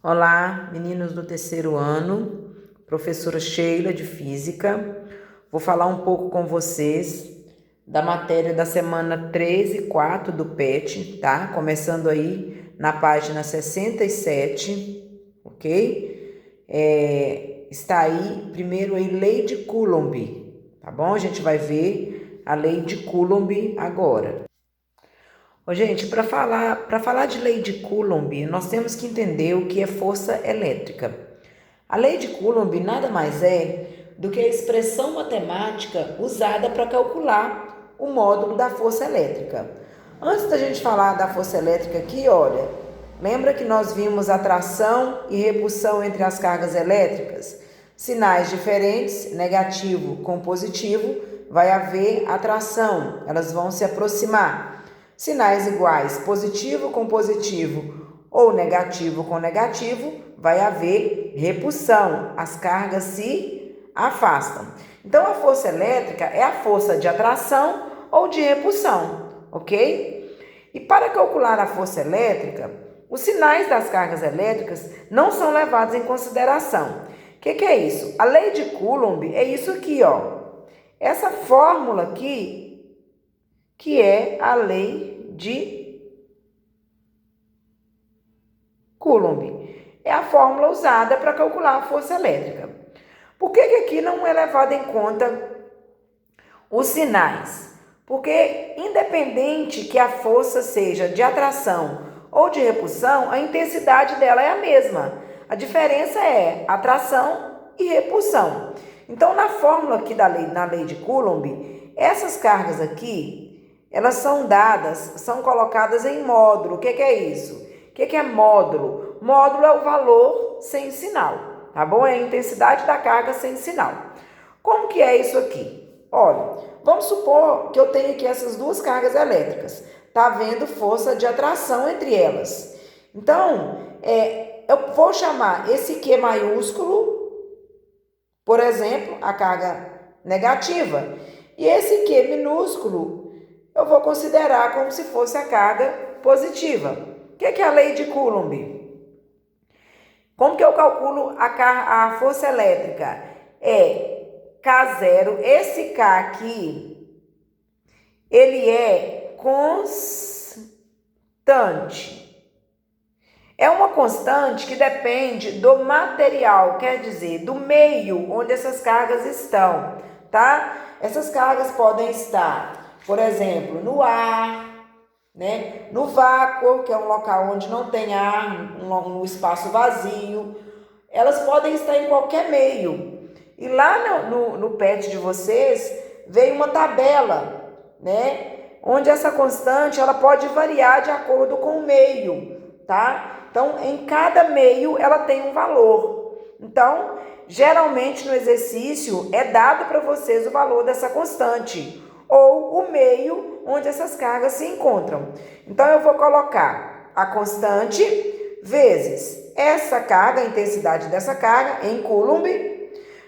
Olá, meninos do terceiro ano, professora Sheila de Física. Vou falar um pouco com vocês da matéria da semana 3 e 4 do PET, tá? Começando aí na página 67, ok? Está aí, primeiro aí, lei de Coulomb, tá bom? A gente vai ver a lei de Coulomb agora. Gente, para falar de lei de Coulomb, nós temos que entender o que é força elétrica. A lei de Coulomb nada mais é do que a expressão matemática usada para calcular o módulo da força elétrica. Antes da gente falar da força elétrica aqui, olha, lembra que nós vimos atração e repulsão entre as cargas elétricas? Sinais diferentes, negativo com positivo, vai haver atração, elas vão se aproximar. Sinais iguais, positivo com positivo ou negativo com negativo, vai haver repulsão, as cargas se afastam. Então, a força elétrica é a força de atração ou de repulsão, ok? E para calcular a força elétrica, os sinais das cargas elétricas não são levados em consideração. O que é isso? A lei de Coulomb é isso aqui, ó. Essa fórmula aqui, que é a lei de Coulomb. É a fórmula usada para calcular a força elétrica. Por que aqui não é levado em conta os sinais? Porque, independente que a força seja de atração ou de repulsão, a intensidade dela é a mesma. A diferença é atração e repulsão. Então, na fórmula aqui na lei de Coulomb, essas cargas aqui, elas são dadas, são colocadas em módulo. O que é isso? O que é módulo? Módulo é o valor sem sinal, tá bom? É a intensidade da carga sem sinal. Como que é isso aqui? Olha, vamos supor que eu tenho aqui essas duas cargas elétricas. Tá havendo força de atração entre elas. Então, eu vou chamar esse Q maiúsculo, por exemplo, a carga negativa. E esse Q minúsculo, eu vou considerar como se fosse a carga positiva. O que é a lei de Coulomb? Como que eu calculo a força elétrica? É K0, esse K aqui, ele é constante. É uma constante que depende do material, quer dizer, do meio onde essas cargas estão, tá? Essas cargas podem estar, por exemplo, no ar, né? No vácuo, que é um local onde não tem ar, um espaço vazio. Elas podem estar em qualquer meio. E lá no PET de vocês, veio uma tabela, né? Onde essa constante, ela pode variar de acordo com o meio, tá? Então, em cada meio, ela tem um valor. Então, geralmente no exercício, é dado para vocês o valor dessa constante, ou o meio onde essas cargas se encontram. Então, eu vou colocar a constante vezes essa carga, a intensidade dessa carga, em Coulomb,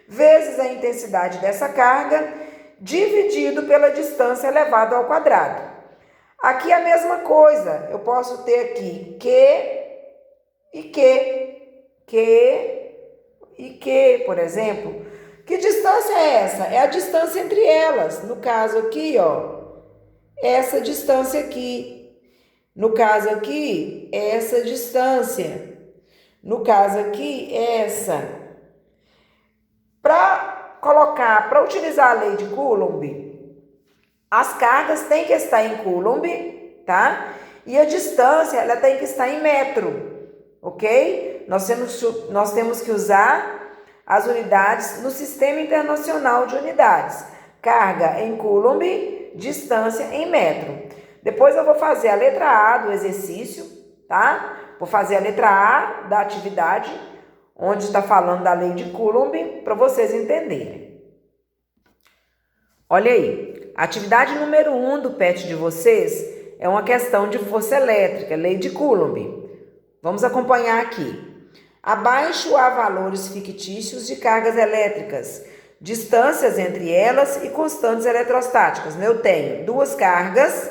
vezes a intensidade dessa carga, dividido pela distância elevado ao quadrado. Aqui é a mesma coisa, eu posso ter aqui Q e Q, por exemplo. Que distância é essa? É a distância entre elas. No caso aqui, ó, essa distância aqui. No caso aqui, essa distância. No caso aqui, essa. Para utilizar a lei de Coulomb, as cargas têm que estar em Coulomb, tá? E a distância, ela tem que estar em metro, ok? Nós temos que usar as unidades no Sistema Internacional de Unidades. Carga em Coulomb, distância em metro. Depois eu vou fazer a letra A do exercício, tá? Vou fazer a letra A da atividade, onde está falando da lei de Coulomb, para vocês entenderem. Olha aí, a atividade número 1 do PET de vocês é uma questão de força elétrica, lei de Coulomb. Vamos acompanhar aqui. Abaixo há valores fictícios de cargas elétricas, distâncias entre elas e constantes eletrostáticas. Eu tenho duas cargas,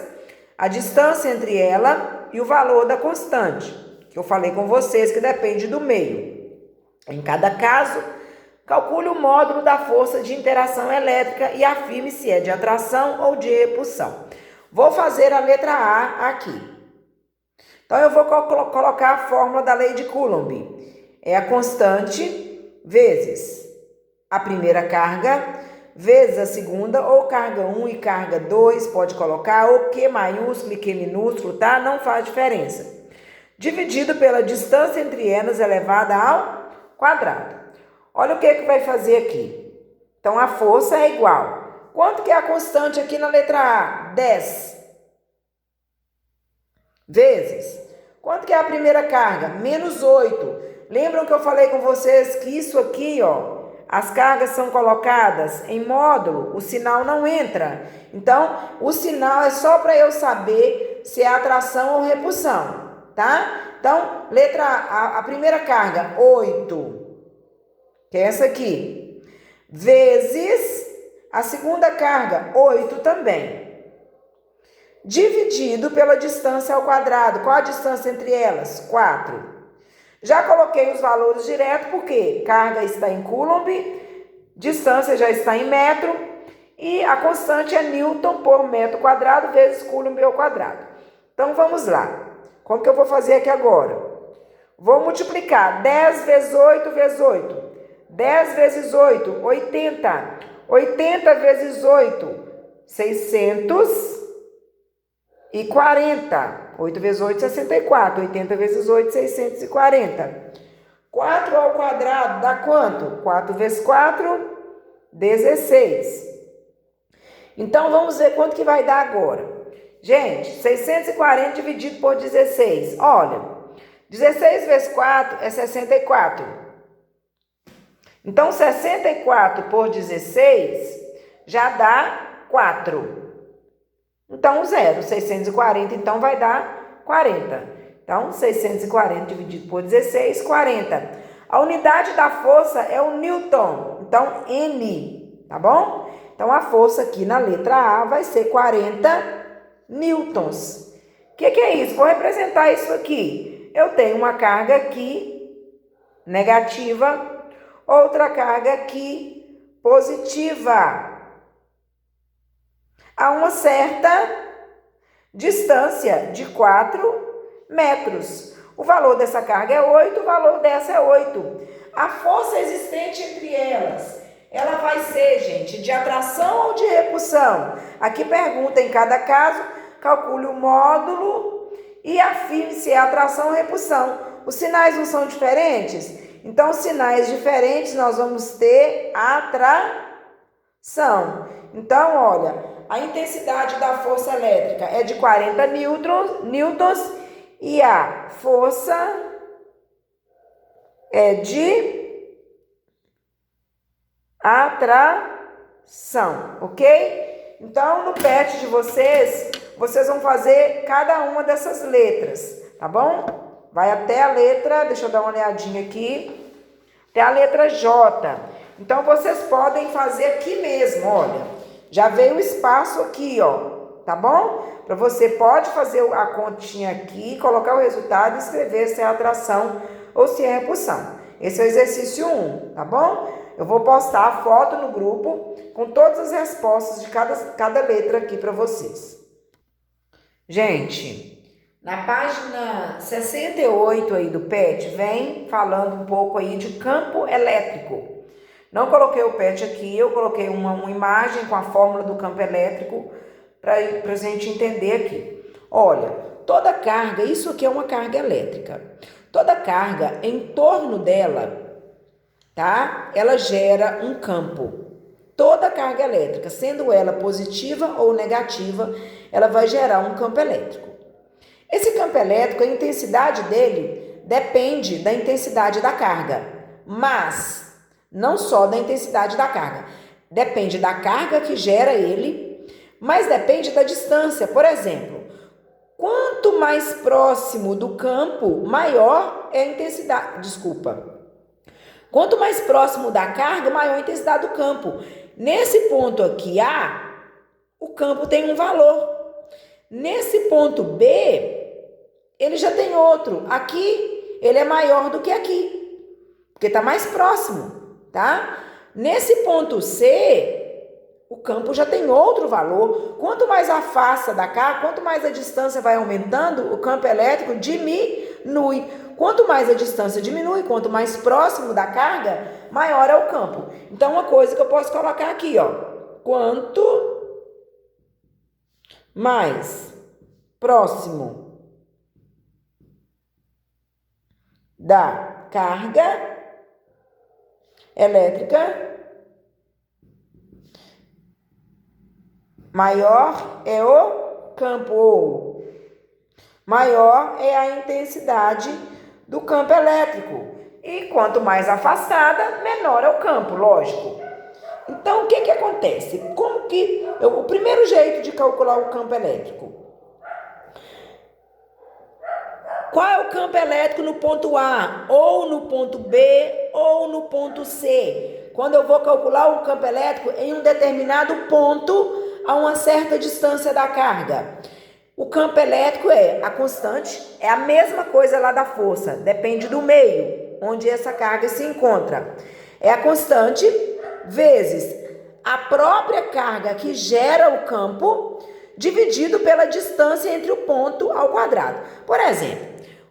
a distância entre ela e o valor da constante. que eu falei com vocês que depende do meio. Em cada caso, calcule o módulo da força de interação elétrica e afirme se é de atração ou de repulsão. Vou fazer a letra A aqui. Então, eu vou colocar a fórmula da lei de Coulomb. É a constante vezes a primeira carga, vezes a segunda, ou carga 1 e carga 2, pode colocar, ou Q maiúsculo e Q minúsculo, tá? Não faz diferença. Dividido pela distância entre elas elevada ao quadrado. Olha o que vai fazer aqui. Então, a força é igual. Quanto que é a constante aqui na letra A? 10. Vezes. Quanto que é a primeira carga? Menos 8. Lembram que eu falei com vocês que isso aqui, ó, as cargas são colocadas em módulo, o sinal não entra. Então, o sinal é só para eu saber se é atração ou repulsão, tá? Então, letra A, a primeira carga, 8, que é essa aqui, vezes a segunda carga, 8 também. Dividido pela distância ao quadrado. Qual a distância entre elas? 4. Já coloquei os valores direto, porque carga está em Coulomb, distância já está em metro, e a constante é Newton por metro quadrado vezes Coulomb ao quadrado. Então, vamos lá. Como que eu vou fazer aqui agora? Vou multiplicar 10 vezes 8 vezes 8. 10 vezes 8, 80. 80 vezes 8, 640. 8 vezes 8, 64. 80 vezes 8, 640. 4 ao quadrado dá quanto? 4 vezes 4, 16. Então, vamos ver quanto que vai dar agora. Gente, 640 dividido por 16. Olha, 16 vezes 4 é 64. Então, 64 por 16 já dá 4. Então, 0. 640, então, vai dar 40. Então, 640 dividido por 16, 40. A unidade da força é o Newton. Então, N, tá bom? Então, a força aqui na letra A vai ser 40 newtons. O que é isso? Vou representar isso aqui. Eu tenho uma carga aqui, negativa, outra carga aqui, positiva. A uma certa distância de 4 metros. O valor dessa carga é 8, o valor dessa é 8. A força existente entre elas, ela vai ser, gente, de atração ou de repulsão? Aqui pergunta em cada caso, calcule o módulo e afirme se é atração ou repulsão. Os sinais não são diferentes? Então, sinais diferentes, nós vamos ter atração. Então, olha, a intensidade da força elétrica é de 40 newtons e a força é de atração, ok? Então, no PET de vocês, vocês vão fazer cada uma dessas letras, tá bom? Vai até a letra, deixa eu dar uma olhadinha aqui, até a letra J. Então, vocês podem fazer aqui mesmo, olha. Já veio o espaço aqui, ó, tá bom? Para você pode fazer a continha aqui, colocar o resultado e escrever se é atração ou se é repulsão. Esse é o exercício 1, tá bom? Eu vou postar a foto no grupo com todas as respostas de cada letra aqui para vocês. Gente, na página 68 aí do PET, vem falando um pouco aí de campo elétrico. Não coloquei o PET aqui, eu coloquei uma imagem com a fórmula do campo elétrico para a gente entender aqui. Olha, toda carga, isso aqui é uma carga elétrica. Toda carga em torno dela, tá? Ela gera um campo. Toda carga elétrica, sendo ela positiva ou negativa, ela vai gerar um campo elétrico. Esse campo elétrico, a intensidade dele depende da intensidade da carga, mas não só da intensidade da carga. Depende da carga que gera ele, mas depende da distância. Por exemplo, quanto mais próximo do campo, maior é a intensidade. Quanto mais próximo da carga, maior a intensidade do campo. Nesse ponto aqui A, o campo tem um valor. Nesse ponto B, ele já tem outro. Aqui, ele é maior do que aqui, porque está mais próximo, tá? Nesse ponto C, o campo já tem outro valor. Quanto mais afasta da carga, quanto mais a distância vai aumentando, o campo elétrico diminui. Quanto mais a distância diminui, quanto mais próximo da carga, maior é o campo. Então, uma coisa que eu posso colocar aqui, ó. Quanto mais próximo da carga elétrica, maior é o campo, ou maior é a intensidade do campo elétrico. E quanto mais afastada, menor é o campo, lógico. Então, o que acontece? O primeiro jeito de calcular o campo elétrico. Qual é o campo elétrico no ponto A, ou no ponto B, ou no ponto C? Quando eu vou calcular o campo elétrico em um determinado ponto, a uma certa distância da carga. O campo elétrico é a constante, é a mesma coisa lá da força, depende do meio onde essa carga se encontra. É a constante vezes a própria carga que gera o campo, dividido pela distância entre o ponto ao quadrado. Por exemplo,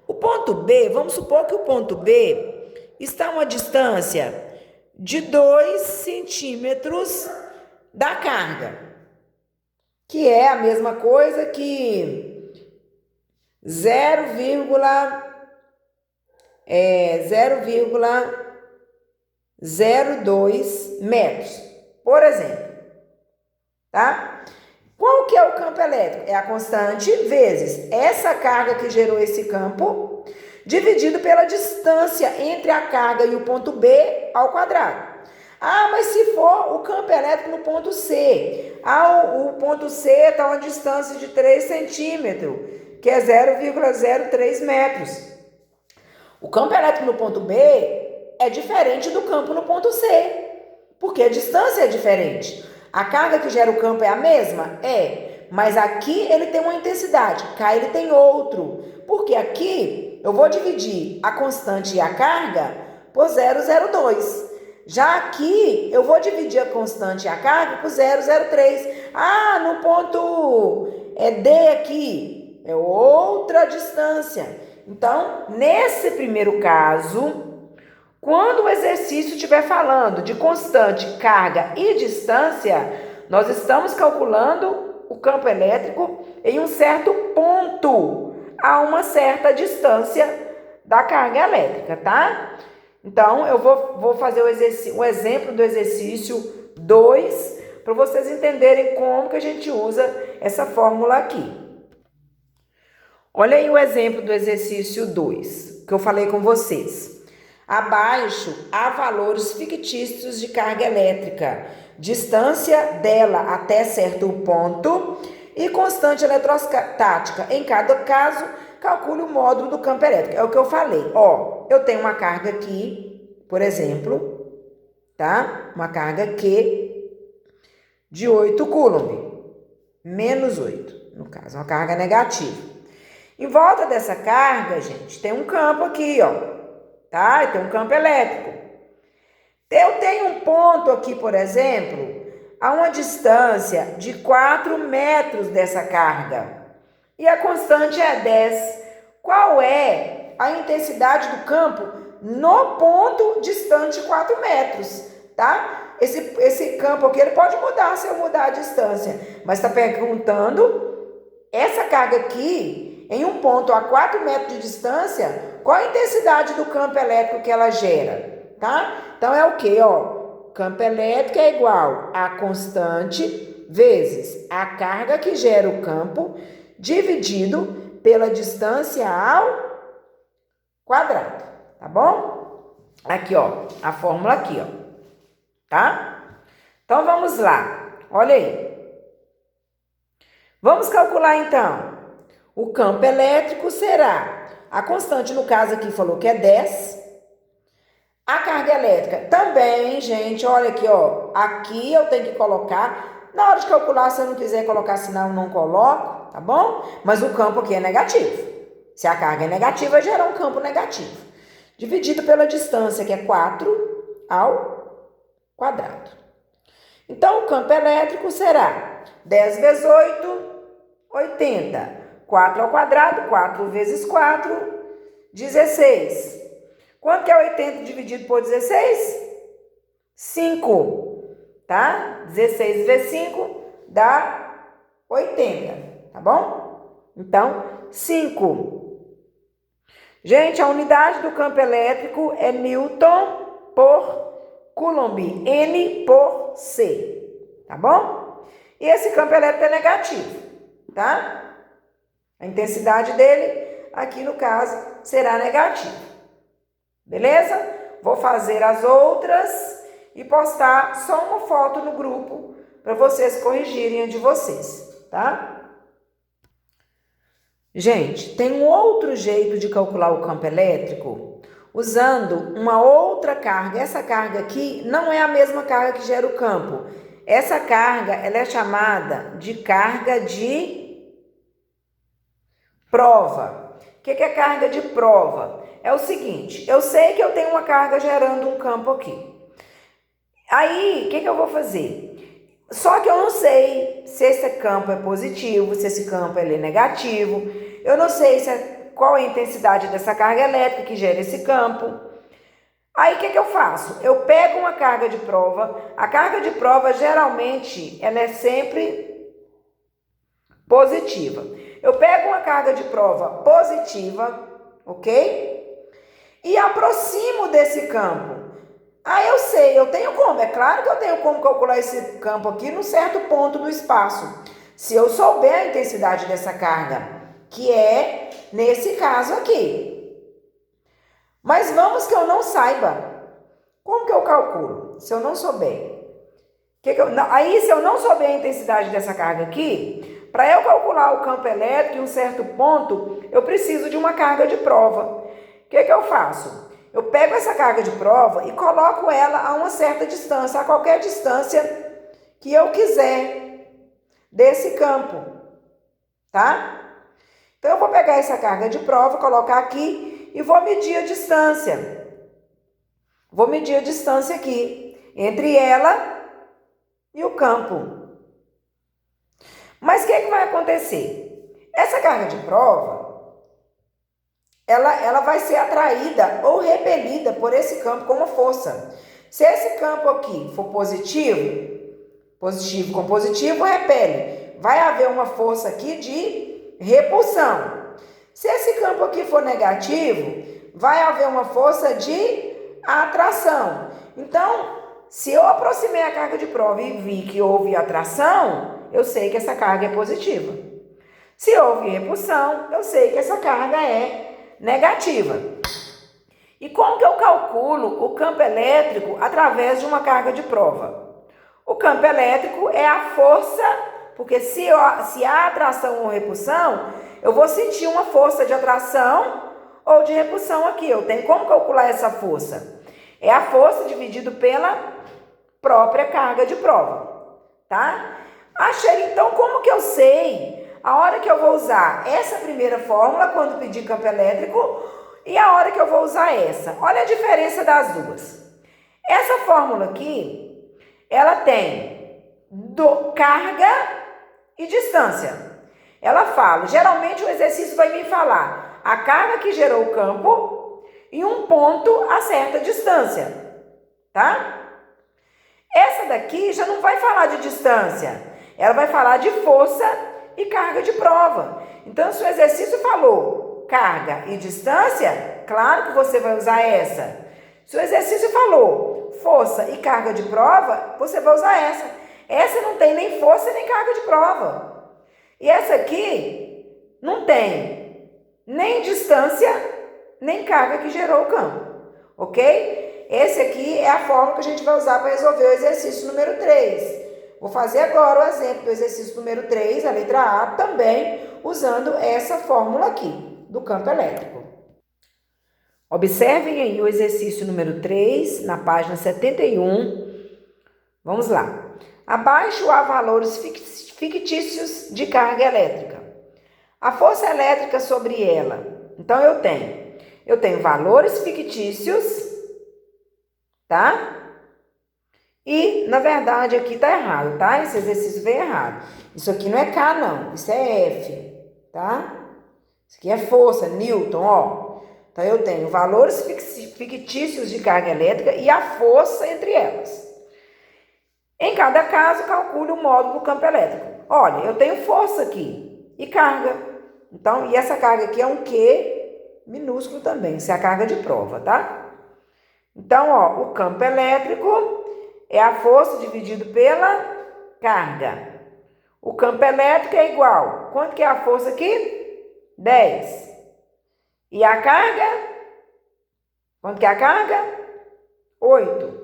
o ponto B, vamos supor que o ponto B está a uma distância de 2 centímetros da carga, que é a mesma coisa que 0,02 metros, por exemplo, tá? Qual que é o campo elétrico? É a constante vezes essa carga que gerou esse campo, dividido pela distância entre a carga e o ponto B ao quadrado. Ah, mas se for o campo elétrico no ponto C, o ponto C está a uma distância de 3 centímetros, que é 0,03 metros. O campo elétrico no ponto B é diferente do campo no ponto C, porque a distância é diferente. A carga que gera o campo é a mesma? É, mas aqui ele tem uma intensidade, cá ele tem outro, porque aqui eu vou dividir a constante e a carga por 0,02. Já aqui, eu vou dividir a constante e a carga por 0,03. Ah, no ponto D aqui, é outra distância. Então, nesse primeiro caso, quando o exercício estiver falando de constante, carga e distância, nós estamos calculando o campo elétrico em um certo ponto, a uma certa distância da carga elétrica, tá? Então, eu vou fazer o exemplo do exercício 2, para vocês entenderem como que a gente usa essa fórmula aqui. Olha aí o exemplo do exercício 2, que eu falei com vocês. Abaixo, há valores fictícios de carga elétrica, distância dela até certo ponto e constante eletrostática. Em cada caso, calcule o módulo do campo elétrico. É o que eu falei. Ó, eu tenho uma carga aqui, por exemplo, tá? Uma carga Q de 8 coulomb, menos 8, no caso, uma carga negativa. Em volta dessa carga, gente, tem um campo aqui, ó, tá? Tem um campo elétrico. Eu tenho um ponto aqui, por exemplo, a uma distância de 4 metros dessa carga. E a constante é 10. Qual é a intensidade do campo no ponto distante 4 metros, tá? Esse campo aqui, ele pode mudar se eu mudar a distância. Mas está perguntando, essa carga aqui, em um ponto a 4 metros de distância, qual a intensidade do campo elétrico que ela gera, tá? Então, é o quê, ó? Campo elétrico é igual a constante vezes a carga que gera o campo, dividido pela distância ao quadrado, tá bom? Aqui, ó, a fórmula aqui, ó, tá? Então, vamos lá, olha aí. Vamos calcular, então. O campo elétrico será, a constante, no caso aqui, falou que é 10. A carga elétrica também, gente, olha aqui, ó, aqui eu tenho que colocar, na hora de calcular, se eu não quiser colocar sinal, eu não coloco, tá bom? Mas o campo aqui é negativo. Se a carga é negativa, vai gerar um campo negativo. Dividido pela distância, que é 4 ao quadrado. Então, o campo elétrico será 10 vezes 8, 80. 4 ao quadrado, 4 vezes 4, 16. Quanto que é 80 dividido por 16? 5, tá? 16 vezes 5 dá 80, tá bom? Então, 5. Gente, a unidade do campo elétrico é Newton por Coulomb, N por C, tá bom? E esse campo elétrico é negativo, tá? A intensidade dele, aqui no caso, será negativa. Beleza? Vou fazer as outras e postar só uma foto no grupo para vocês corrigirem a de vocês, tá? Gente, tem um outro jeito de calcular o campo elétrico usando uma outra carga. Essa carga aqui não é a mesma carga que gera o campo. Essa carga, ela é chamada de carga de prova. O que é carga de prova? É o seguinte, eu sei que eu tenho uma carga gerando um campo aqui. Aí, o que eu vou fazer? Só que eu não sei se esse campo é positivo, se esse campo é negativo. Eu não sei qual é a intensidade dessa carga elétrica que gera esse campo. Aí, o que eu faço? Eu pego uma carga de prova. A carga de prova, geralmente, ela é sempre positiva. Eu pego uma carga de prova positiva, ok? E aproximo desse campo. Ah, eu sei, eu tenho como. É claro que eu tenho como calcular esse campo aqui num certo ponto do espaço. Se eu souber a intensidade dessa carga, que é nesse caso aqui. Mas vamos que eu não saiba. Como que eu calculo? Se eu não souber. Aí, se eu não souber a intensidade dessa carga aqui, para eu calcular o campo elétrico em um certo ponto, eu preciso de uma carga de prova. O que eu faço? Eu pego essa carga de prova e coloco ela a uma certa distância, a qualquer distância que eu quiser desse campo, tá? Então, eu vou pegar essa carga de prova, colocar aqui e vou medir a distância. Vou medir a distância aqui, entre ela e o campo. Mas o que vai acontecer? Essa carga de prova, ela vai ser atraída ou repelida por esse campo com uma força. Se esse campo aqui for positivo, positivo com positivo repele. Vai haver uma força aqui de repulsão. Se esse campo aqui for negativo, vai haver uma força de atração. Então, se eu aproximei a carga de prova e vi que houve atração, eu sei que essa carga é positiva. Se houve repulsão, eu sei que essa carga é negativa. E como que eu calculo o campo elétrico através de uma carga de prova? O campo elétrico é a força, porque se há atração ou repulsão, eu vou sentir uma força de atração ou de repulsão aqui. Eu tenho como calcular essa força? É a força dividido pela própria carga de prova, tá? Então, como que eu sei a hora que eu vou usar essa primeira fórmula quando pedir campo elétrico e a hora que eu vou usar essa? Olha a diferença das duas. Essa fórmula aqui, ela tem carga e distância. Ela fala, geralmente o exercício vai me falar a carga que gerou o campo e um ponto a certa distância, tá? Essa daqui já não vai falar de distância, ela vai falar de força e carga de prova. Então, se o exercício falou carga e distância, claro que você vai usar essa. Se o exercício falou força e carga de prova, você vai usar essa. Essa não tem nem força nem carga de prova. E essa aqui não tem nem distância, nem carga que gerou o campo, ok? Esse aqui é a fórmula que a gente vai usar para resolver o exercício número 3. Vou fazer agora o exemplo do exercício número 3, a letra A, também usando essa fórmula aqui, do campo elétrico. Observem aí o exercício número 3, na página 71. Vamos lá. Abaixo há valores fictícios de carga elétrica. A força elétrica sobre ela, Então, eu tenho valores fictícios, tá? E, na verdade, aqui tá errado, tá? Esse exercício veio errado. Isso aqui não é K, não. Isso é F, tá? Isso aqui é força, Newton, ó. Então, eu tenho valores fictícios de carga elétrica e a força entre elas. Em cada caso, calcule o módulo do campo elétrico. Olha, eu tenho força aqui e carga. Então, e essa carga aqui é um Q minúsculo também. Isso é a carga de prova, tá? Então, ó, o campo elétrico é a força dividido pela carga. O campo elétrico é igual. Quanto que é a força aqui? 10. E a carga? Quanto que é a carga? 8.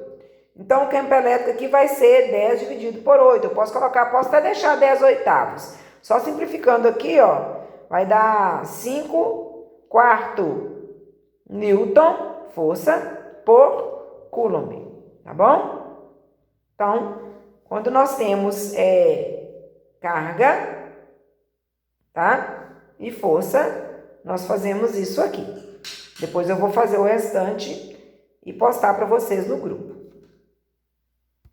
Então, o campo elétrico aqui vai ser 10 dividido por 8. Eu posso até deixar 10 oitavos. Só simplificando aqui, ó, vai dar 5/4 Newton, força, por Coulomb, tá bom? Então, quando nós temos carga, tá? E força, nós fazemos isso aqui. Depois eu vou fazer o restante e postar para vocês no grupo.